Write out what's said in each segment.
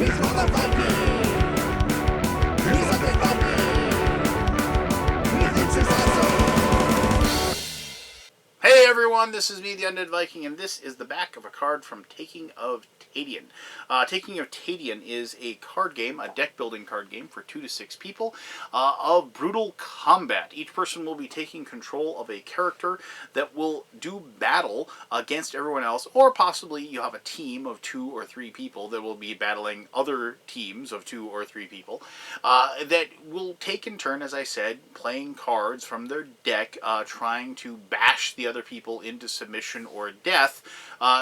Hey everyone, this is me, the Undead Viking, and this is the back of a card from Taking of Taidian. Taking of Taidian is a card game, a deck building card game for 2 to 6 people of brutal combat. Each person will be taking control of a character that will do battle against everyone else, or possibly you have a team of 2 or 3 people that will be battling other teams of 2 or 3 people that will take in turn, as I said, playing cards from their deck, trying to bash the other people into submission or death,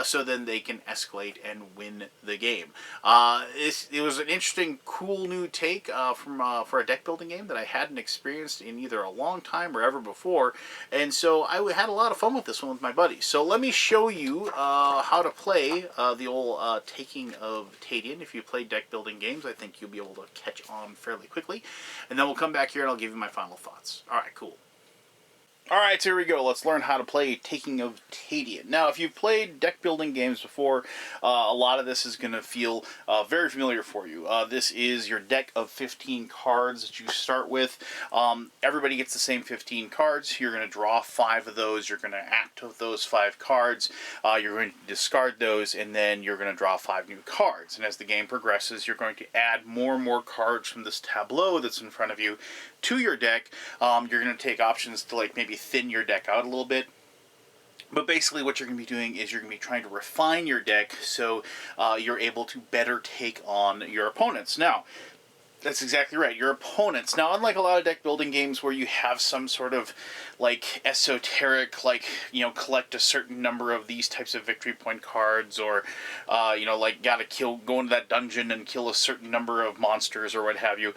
so then they can escalate and win the game. It was an interesting, cool new take for a deck building game that I hadn't experienced in either a long time or ever before, and so I had a lot of fun with this one with my buddies. So let me show you how to play the old Taking of Taidian. If you play deck building games, I think you'll be able to catch on fairly quickly, and then we'll come back here and I'll give you my final thoughts. Alright, cool. Alright, so here we go. Let's learn how to play Taking of Taidian. Now, if you've played deck building games before, a lot of this is going to feel very familiar for you. This is your deck of 15 cards that you start with. Everybody gets the same 15 cards. You're going to draw 5 of those. You're going to activate those 5 cards. You're going to discard those, and then you're going to draw 5 new cards. And as the game progresses, you're going to add more and more cards from this tableau that's in front of you to your deck. You're going to take options to like maybe thin your deck out a little bit. But basically what you're going to be doing is you're going to be trying to refine your deck so you're able to better take on your opponents. Now, that's exactly right, your opponents. Now, unlike a lot of deck building games where you have some sort of like esoteric, like, you know, collect a certain number of these types of victory point cards, or you know, like go into that dungeon and kill a certain number of monsters or what have you.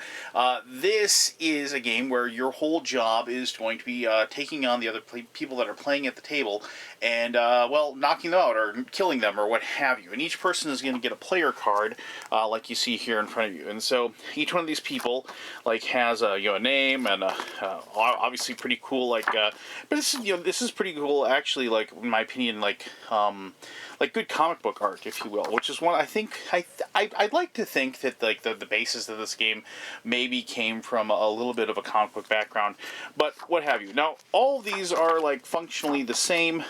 This is a game where your whole job is going to be taking on the other people that are playing at the table and well, knocking them out or killing them or what have you. And each person is going to get a player card like you see here in front of you. And so each one of these people like has a, you know, a name and obviously pretty cool, like but this is, you know, this is pretty cool actually, like in my opinion, like good comic book art, if you will, which is one I think I'd like to think that like the basis of this game maybe came from a little bit of a comic book background, but what have you. Now, all of these are like functionally the same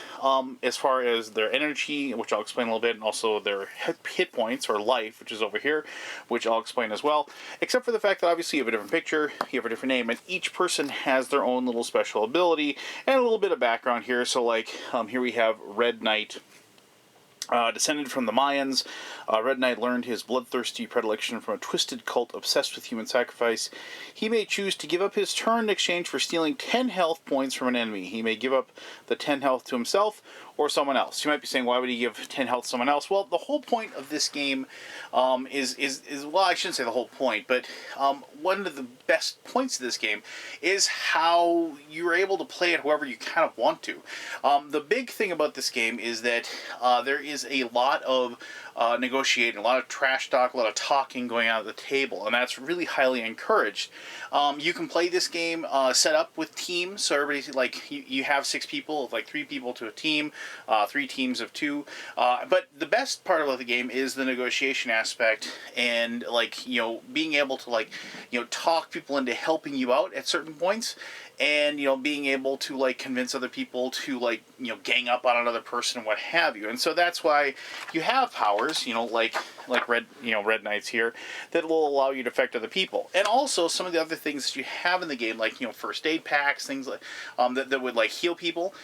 as far as their energy, which I'll explain a little bit, and also their hit points or life, which is over here, which I'll explain as well, except for the fact that obviously you have a different picture, you have a different name, and each person has their own little special ability and a little bit of background here. So like here we have Red Knight. Descended from the Mayans, Red Knight learned his bloodthirsty predilection from a twisted cult obsessed with human sacrifice. He may choose to give up his turn in exchange for stealing 10 health points from an enemy. He may give up the 10 health to himself or someone else. You might be saying, why would he give 10 health to someone else? Well, the whole point of this game is well, I shouldn't say the whole point, but one of the best points of this game is how you're able to play it however you kind of want to. The big thing about this game is that there is a lot of negotiating, a lot of trash talk, a lot of talking going on at the table, and that's really highly encouraged. You can play this game set up with teams, so everybody's like, you have 6 people, like 3 people to a team, 3 teams of 2, but the best part about the game is the negotiation aspect, and like, you know, being able to like, you know, talk people into helping you out at certain points, and, you know, being able to like convince other people to like, you know, gang up on another person and what have you. And so that's why you have powers, you know, like Red Knights here, that will allow you to affect other people. And also some of the other things that you have in the game, like, you know, first aid packs, things like that would like heal people.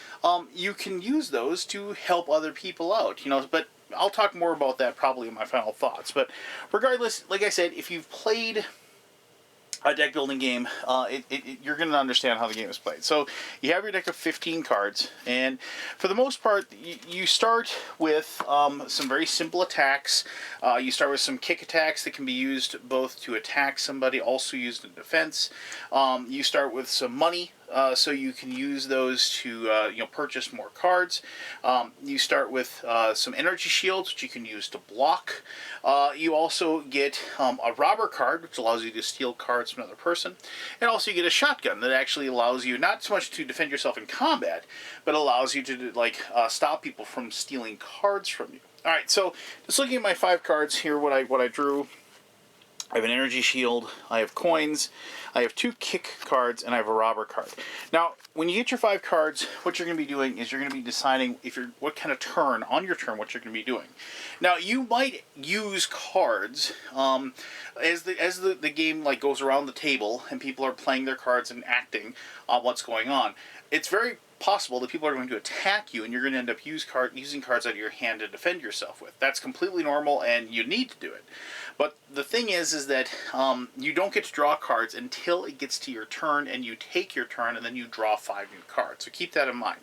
You can use those to help other people out, you know, but I'll talk more about that probably in my final thoughts. But regardless, like I said, if you've played a deck building game, you're going to understand how the game is played. So you have your deck of 15 cards, and for the most part, you start with some very simple attacks. You start with some kick attacks that can be used both to attack somebody, also used in defense. You start with some money. So you can use those to you know, purchase more cards. You start with some energy shields, which you can use to block. You also get a robber card, which allows you to steal cards from another person. And also you get a shotgun that actually allows you not so much to defend yourself in combat, but allows you to like stop people from stealing cards from you. All right, so just looking at my 5 cards here, what I drew. I have an energy shield, I have coins, I have 2 kick cards, and I have a robber card. Now, when you get your 5 cards, what you're going to be doing is you're going to be deciding what kind of turn, on your turn, what you're going to be doing. Now, you might use cards as the game like goes around the table and people are playing their cards and acting on what's going on. It's very possible that people are going to attack you and you're going to end up using cards out of your hand to defend yourself with. That's completely normal and you need to do it. But the thing is that you don't get to draw cards until it gets to your turn and you take your turn and then you draw 5 new cards. So keep that in mind.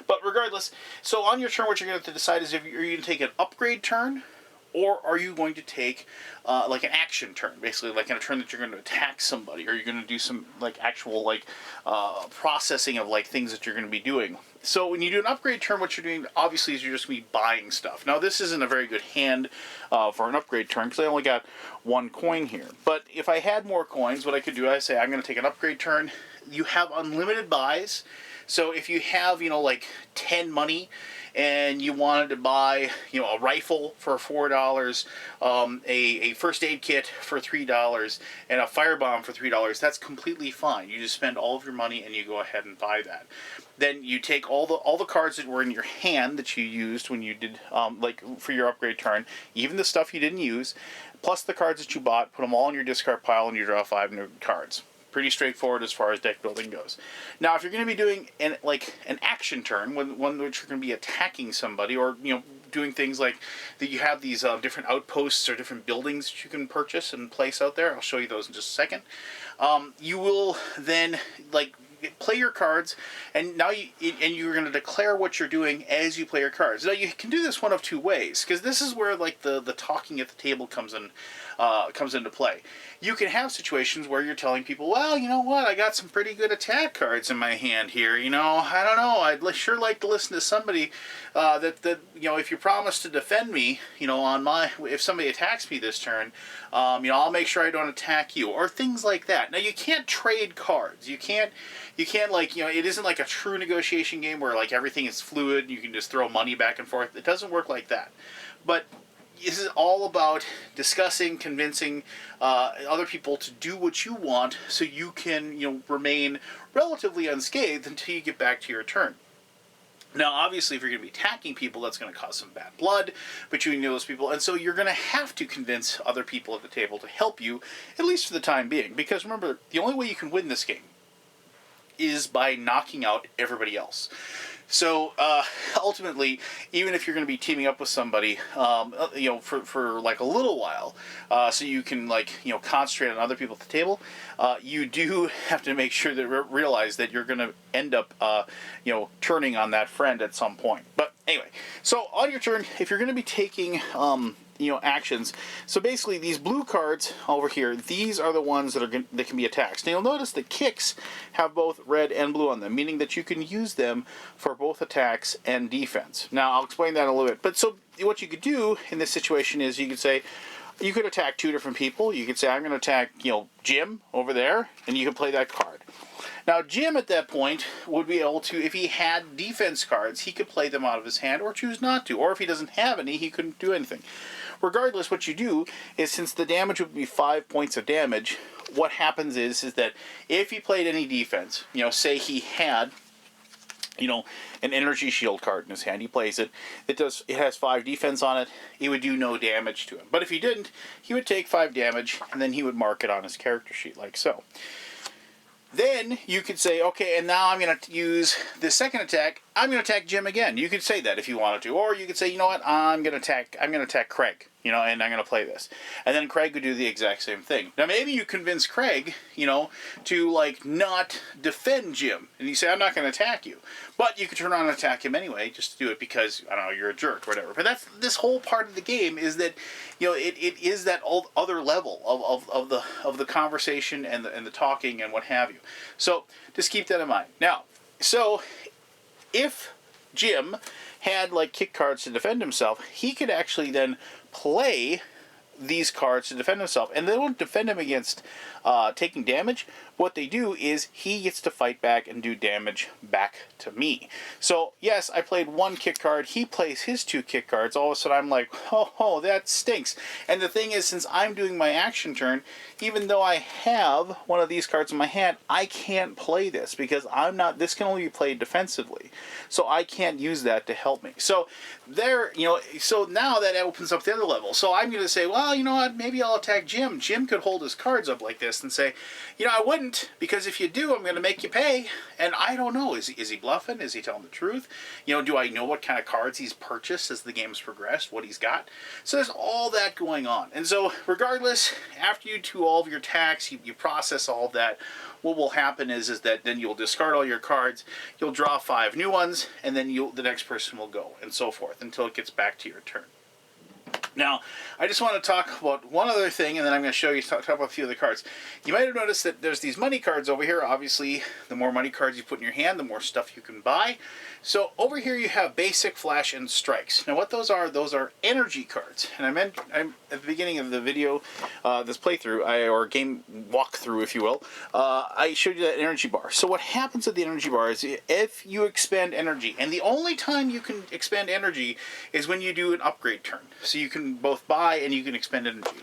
But regardless, so on your turn what you're going to have to decide is if you're going to take an upgrade turn or are you going to take like an action turn, basically like in a turn that you're going to attack somebody, or you're going to do some like actual like processing of like things that you're going to be doing. So when you do an upgrade turn, what you're doing obviously is you're just going to be buying stuff. Now this isn't a very good hand for an upgrade turn because I only got 1 coin here. But if I had more coins, what I could do, I say I'm going to take an upgrade turn. You have unlimited buys. So if you have, like 10 money and you wanted to buy, a rifle for $4, a first aid kit for $3, and a firebomb for $3, that's completely fine. You just spend all of your money and you go ahead and buy that. Then you take all the cards that were in your hand that you used when you did, like for your upgrade turn, even the stuff you didn't use, plus the cards that you bought, put them all in your discard pile and you draw 5 new cards. Pretty straightforward as far as deck building goes. Now, if you're going to be doing an action turn, one which you're going to be attacking somebody, or doing things like that, you have these different outposts or different buildings that you can purchase and place out there. I'll show you those in just a second. You will then play your cards, and now you're going to declare what you're doing as you play your cards. Now you can do this one of 2 ways, because this is where like the talking at the table comes into play. You can have situations where you're telling people, well, you know what, I got some pretty good attack cards in my hand here. I don't know, I'd sure like to listen to somebody that if you promise to defend me, if somebody attacks me this turn, I'll make sure I don't attack you, or things like that. Now you can't trade cards. You can't it isn't like a true negotiation game where like everything is fluid and you can just throw money back and forth. It doesn't work like that. But this is all about discussing, convincing other people to do what you want so you can, remain relatively unscathed until you get back to your turn. Now, obviously, if you're going to be attacking people, that's going to cause some bad blood between those people, and so you're going to have to convince other people at the table to help you, at least for the time being. Because remember, the only way you can win this game is by knocking out everybody else. So ultimately, even if you're going to be teaming up with somebody, for like a little while, so you can concentrate on other people at the table, you do have to make sure that realize that you're going to end up, turning on that friend at some point. But anyway, so on your turn, if you're going to be taking actions. So basically, these blue cards over here, these are the ones that can be attacked. Now you'll notice the kicks have both red and blue on them, meaning that you can use them for both attacks and defense. Now I'll explain that in a little bit. But so what you could do in this situation is you could say, you could attack 2 different people. You could say, I'm going to attack, Jim over there, and you can play that card. Now, Jim at that point would be able to, if he had defense cards, he could play them out of his hand or choose not to. Or if he doesn't have any, he couldn't do anything. Regardless, what you do is, since the damage would be 5 points of damage, what happens is that if he played any defense, say he had, an energy shield card in his hand, he plays it, it has 5 defense on it, it would do no damage to him. But if he didn't, he would take 5 damage, and then he would mark it on his character sheet like so. Then you could say, okay, and now I'm going to use the second attack. I'm going to attack Jim again. You could say that if you wanted to, or you could say, you know what, I'm going to attack Craig, and I'm going to play this, and then Craig would do the exact same thing. Now maybe you convince Craig, to not defend Jim, and you say, I'm not going to attack you, but you could turn around and attack him anyway, just to do it because I don't know, you're a jerk or whatever. But that's this whole part of the game is that it is that other level of the conversation and the talking and what have you. So just keep that in mind. Now, so if Jim had kick cards to defend himself, he could actually then play these cards to defend himself, and they won't defend him against taking damage, what they do is he gets to fight back and do damage back to me. So yes, I played one kick card, he plays his 2 kick cards, all of a sudden I'm like, oh, that stinks. And the thing is, since I'm doing my action turn, even though I have one of these cards in my hand, I can't play this because this can only be played defensively. So I can't use that to help me. So so now that opens up the other level. So I'm going to say, well, you know what, maybe I'll attack Jim. Jim could hold his cards up like this and say, I wouldn't, because if you do, I'm going to make you pay. And I don't know, is he bluffing? Is he telling the truth? Do I know what kind of cards he's purchased as the game's progressed, what he's got? So there's all that going on. And so regardless, after you do all of your attacks, you process all of that, what will happen is that then you'll discard all your cards, you'll draw 5 new ones, and then the next person will go, and so forth, until it gets back to your turn. Now, I just want to talk about one other thing, and then I'm going to show you, talk about a few of the cards. You might have noticed that there's these money cards over here. Obviously, the more money cards you put in your hand, the more stuff you can buy. So over here you have basic, flash, and strikes. Now what those are energy cards. And I'm at the beginning of the video, this playthrough, or game walkthrough, if you will, I showed you that energy bar. So what happens at the energy bar is if you expend energy, and the only time you can expend energy is when you do an upgrade turn. So you can both buy and you can expend energy.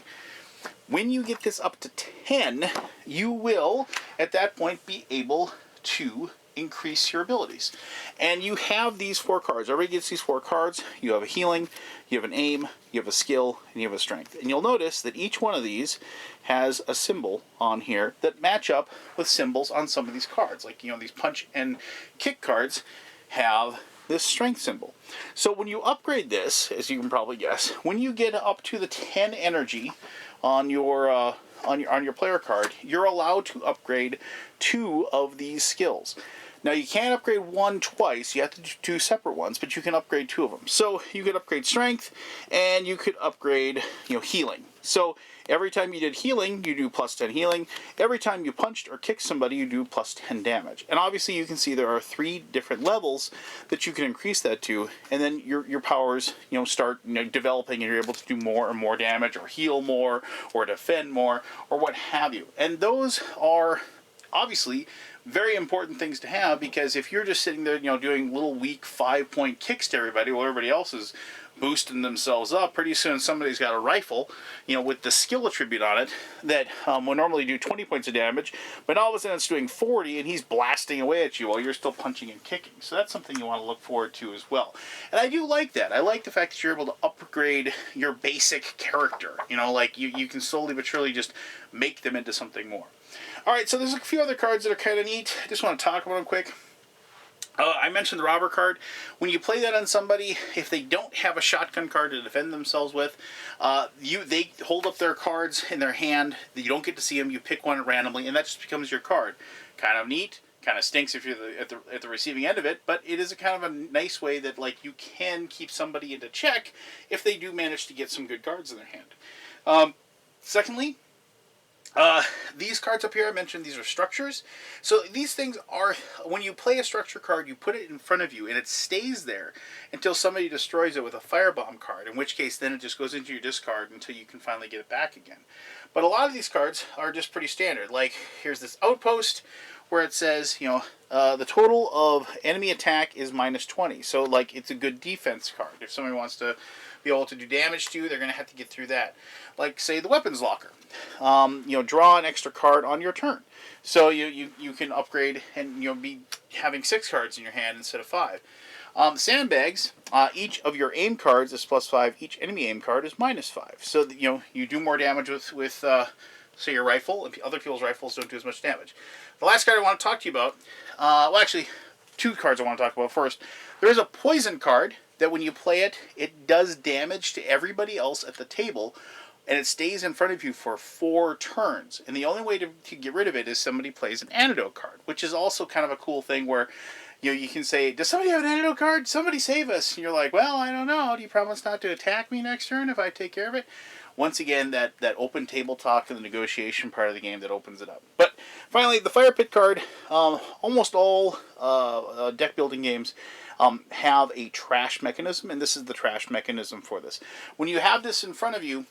When you get this up to 10, you will, at that point, be able to increase your abilities. And you have these 4 cards. Everybody gets these 4 cards. You have a healing, you have an aim, you have a skill, and you have a strength. And you'll notice that each one of these has a symbol on here that match up with symbols on some of these cards. Like, these punch and kick cards have this strength symbol. So when you upgrade this, as you can probably guess, when you get up to the 10 energy on your player card, you're allowed to upgrade 2 of these skills. Now you can't upgrade one twice, you have to do 2 separate ones, but you can upgrade 2 of them. So you could upgrade strength, and you could upgrade, healing. So every time you did healing, you do plus 10 healing. Every time you punched or kicked somebody, you do plus 10 damage. And obviously you can see there are 3 different levels that you can increase that to, and then your powers, start developing, and you're able to do more and more damage, or heal more, or defend more, or what have you. And those are obviously very important things to have, because if you're just sitting there, doing little weak 5-point kicks to everybody while everybody else is boosting themselves up, pretty soon somebody's got a rifle, with the skill attribute on it that will normally do 20 points of damage, but all of a sudden it's doing 40, and he's blasting away at you while you're still punching and kicking. So that's something you want to look forward to as well. And I do like that. I like the fact that you're able to upgrade your basic character. Like you can slowly but surely just make them into something more. Alright, so there's a few other cards that are kind of neat. I just want to talk about them quick. I mentioned the robber card. When you play that on somebody, if they don't have a shotgun card to defend themselves with, they hold up their cards in their hand. You don't get to see them. You pick one randomly, and that just becomes your card. Kind of neat. Kind of stinks if you're at the receiving end of it, but it is a kind of a nice way that you can keep somebody into check if they do manage to get some good cards in their hand. Secondly, these cards up here, I mentioned these are structures. So these things are, when you play a structure card, you put it in front of you, and it stays there until somebody destroys it with a firebomb card, in which case then it just goes into your discard until you can finally get it back again. But a lot of these cards are just pretty standard. Like, here's this outpost where it says, the total of enemy attack is -20. So, it's a good defense card. If somebody wants to be able to do damage to you, they're going to have to get through that. Like, say, the weapons locker. Draw an extra card on your turn. So you can upgrade and be having 6 cards in your hand instead of 5. Sandbags, each of your aim cards is +5. Each enemy aim card is -5. So that, you do more damage with say, your rifle, and other people's rifles don't do as much damage. The last card I want to talk to you about, well, actually, 2 cards I want to talk about. First, there is a poison card that when you play it, it does damage to everybody else at the table, and it stays in front of you for 4 turns. And the only way to get rid of it is somebody plays an antidote card, which is also kind of a cool thing where you can say, does somebody have an antidote card? Somebody save us. And you're like, well, I don't know. Do you promise not to attack me next turn if I take care of it? Once again, that open table talk and the negotiation part of the game that opens it up. But finally, the fire pit card, almost all deck building games have a trash mechanism, and this is the trash mechanism for this. When you have this in front of you,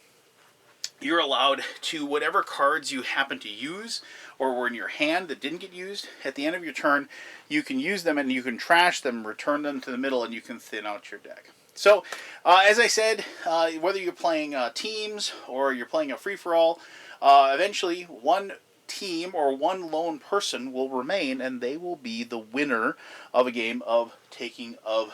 you're allowed to, whatever cards you happen to use or were in your hand that didn't get used, at the end of your turn, you can use them and you can trash them, return them to the middle, and you can thin out your deck. So, as I said, whether you're playing teams or you're playing a free-for-all, eventually one team or one lone person will remain, and they will be the winner of a game of Taking of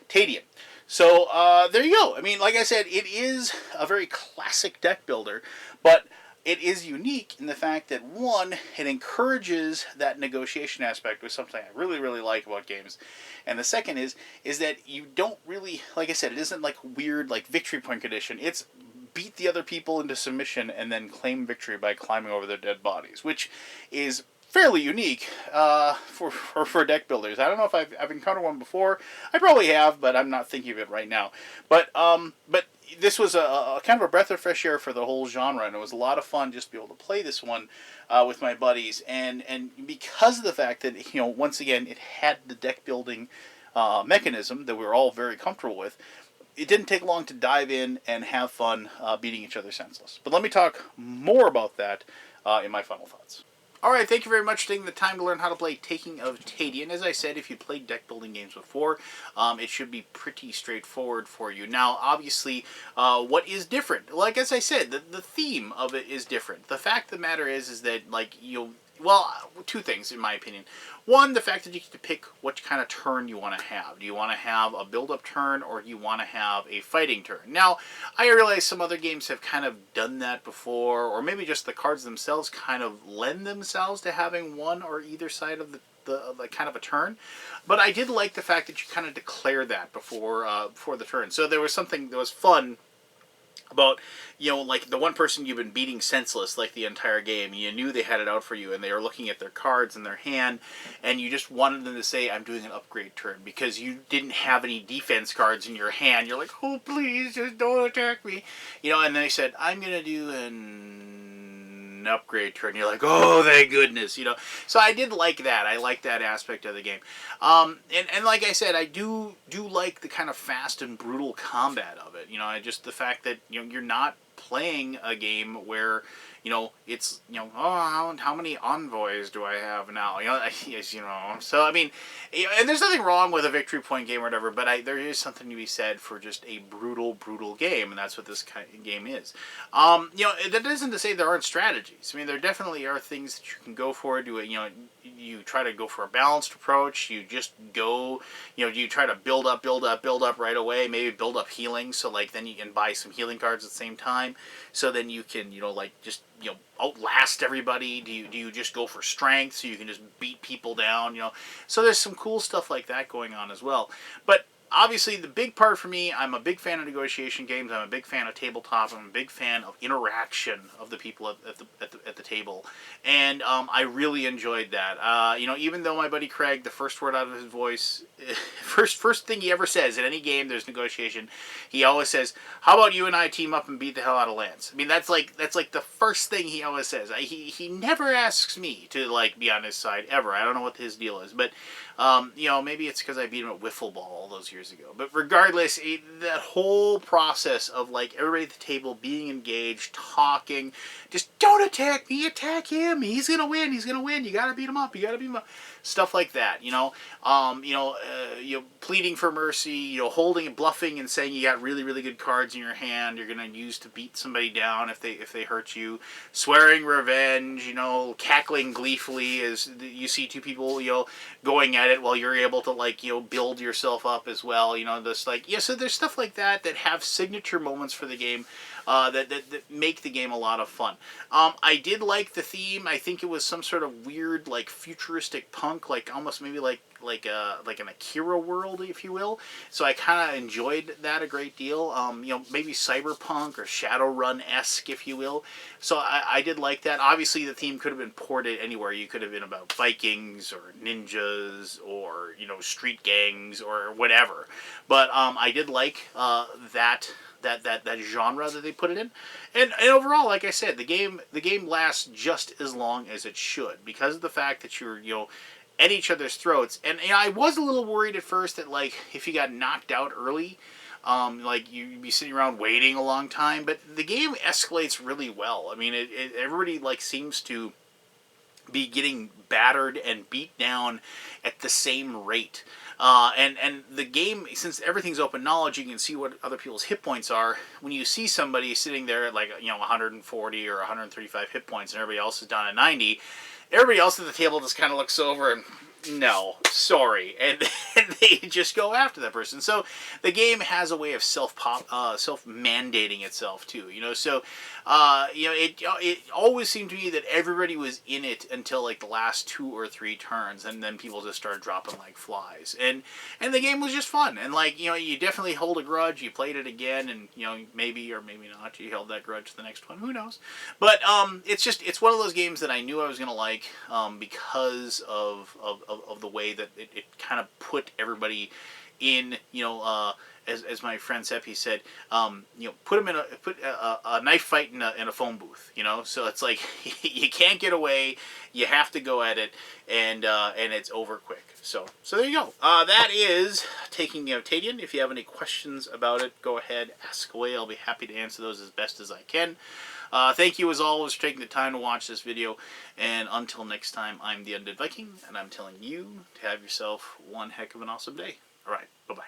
Taidian. So there you go. I mean, like I said, it is a very classic deck builder, but it is unique in the fact that, one, it encourages that negotiation aspect, which is something I really, really like about games. And the second is that you don't really, like I said, it isn't like weird like victory point condition. It's beat the other people into submission and then claim victory by climbing over their dead bodies, which is fairly unique for deck builders. I don't know if I've encountered one before. I probably have, but I'm not thinking of it right now. But this was a kind of a breath of fresh air for the whole genre, and it was a lot of fun just to be able to play this one with my buddies. And because of the fact that, you know, once again, it had the deck building mechanism that we were all very comfortable with, it didn't take long to dive in and have fun beating each other senseless. But let me talk more about that in my final thoughts. Alright, thank you very much for taking the time to learn how to play Taking of Taidian. As I said, if you played deck building games before, it should be pretty straightforward for you. Now, obviously, what is different? Like, as I said, the theme of it is different. The fact of the matter is that, like, well, two things, in my opinion. One, the fact that you get to pick what kind of turn you want to have. Do you want to have a build-up turn, or do you want to have a fighting turn? Now, I realize some other games have kind of done that before, or maybe just the cards themselves kind of lend themselves to having one or either side of the kind of a turn. But I did like the fact that you kind of declare that before the turn. So there was something that was fun about, you know, like the one person you've been beating senseless like the entire game. You knew they had it out for you, and they were looking at their cards in their hand, and you just wanted them to say, I'm doing an upgrade turn, because you didn't have any defense cards in your hand. You're like, oh, please, just don't attack me. You know, and they said, I'm going to do an upgrade turn. You're like, oh, thank goodness, you know. So I did like that. I like that aspect of the game. And like I said, I do like the kind of fast and brutal combat of it. You know, just the fact that, you know, you're not playing a game where, you know, it's, you know, oh, how many envoys do I have now? You know, you know. So I mean, and there's nothing wrong with a victory point game or whatever, but there is something to be said for just a brutal game, and that's what this kind of game is. You know, that isn't to say there aren't strategies. I mean, there definitely are things that you can go for. Do it, you know. You try to go for a balanced approach. You just go, you know, you try to build up right away. Maybe build up healing, so like then you can buy some healing cards at the same time. So then you can, you know, like just, you know, outlast everybody. Do you just go for strength so you can just beat people down? You know, so there's some cool stuff like that going on as well. But obviously, the big part for me, I'm a big fan of negotiation games. I'm a big fan of tabletop. I'm a big fan of interaction of the people at the table, and I really enjoyed that. You know, even though my buddy Craig, the first word out of his voice, first thing he ever says in any game there's negotiation, he always says, "How about you and I team up and beat the hell out of Lance?" I mean, that's like the first thing he always says. He never asks me to like be on his side ever. I don't know what his deal is, but you know, maybe it's because I beat him at wiffle ball all those years ago. But regardless, that whole process of like everybody at the table being engaged, talking, just don't attack me, attack him. He's gonna win. He's gonna win. You gotta beat him up. You gotta beat him up. Stuff like that, you know. You know, pleading for mercy. You know, holding and bluffing and saying you got really, really good cards in your hand. You're gonna use to beat somebody down if they hurt you. Swearing revenge. You know, cackling gleefully as you see two people, you know, going at it while you're able to, like, you know, build yourself up as well. You know, this like, yeah. So there's stuff like that that have signature moments for the game. That make the game a lot of fun. I did like the theme. I think it was some sort of weird, like, futuristic punk, like almost maybe like an Akira world, if you will. So I kind of enjoyed that a great deal. You know, maybe cyberpunk or Shadowrun-esque, if you will. So I did like that. Obviously, the theme could have been ported anywhere. You could have been about Vikings or ninjas or, you know, street gangs or whatever. But I did like that genre that they put it in, and overall, like I said, the game lasts just as long as it should, because of the fact that you're, you know, at each other's throats. And you know, I was a little worried at first that, like, if you got knocked out early, Like you'd be sitting around waiting a long time, but the game escalates really well. I mean, everybody like seems to be getting battered and beat down at the same rate. And the game, since everything's open knowledge, you can see what other people's hit points are. When you see somebody sitting there at like 140 or 135 hit points, and everybody else is down at 90, everybody else at the table just kind of looks over and no, sorry, and they just go after that person. So the game has a way of self mandating itself too. So it always seemed to me that everybody was in it until like the last 2 or 3 turns, and then people just started dropping like flies. And the game was just fun, and like you definitely hold a grudge. You played it again, and maybe or maybe not you held that grudge to the next one. Who knows? But it's one of those games that I knew I was gonna like because of the way that it kind of put everybody in, as my friend Seppi said, put them in a knife fight in a phone booth, so it's like you can't get away, you have to go at it, and it's over quick. So there you go. That is Taking Taidian. If you have any questions about it, go ahead, ask away. I'll be happy to answer those as best as I can. Thank you as always for taking the time to watch this video, and until next time, I'm the Undead Viking, and I'm telling you to have yourself one heck of an awesome day. Alright, bye-bye.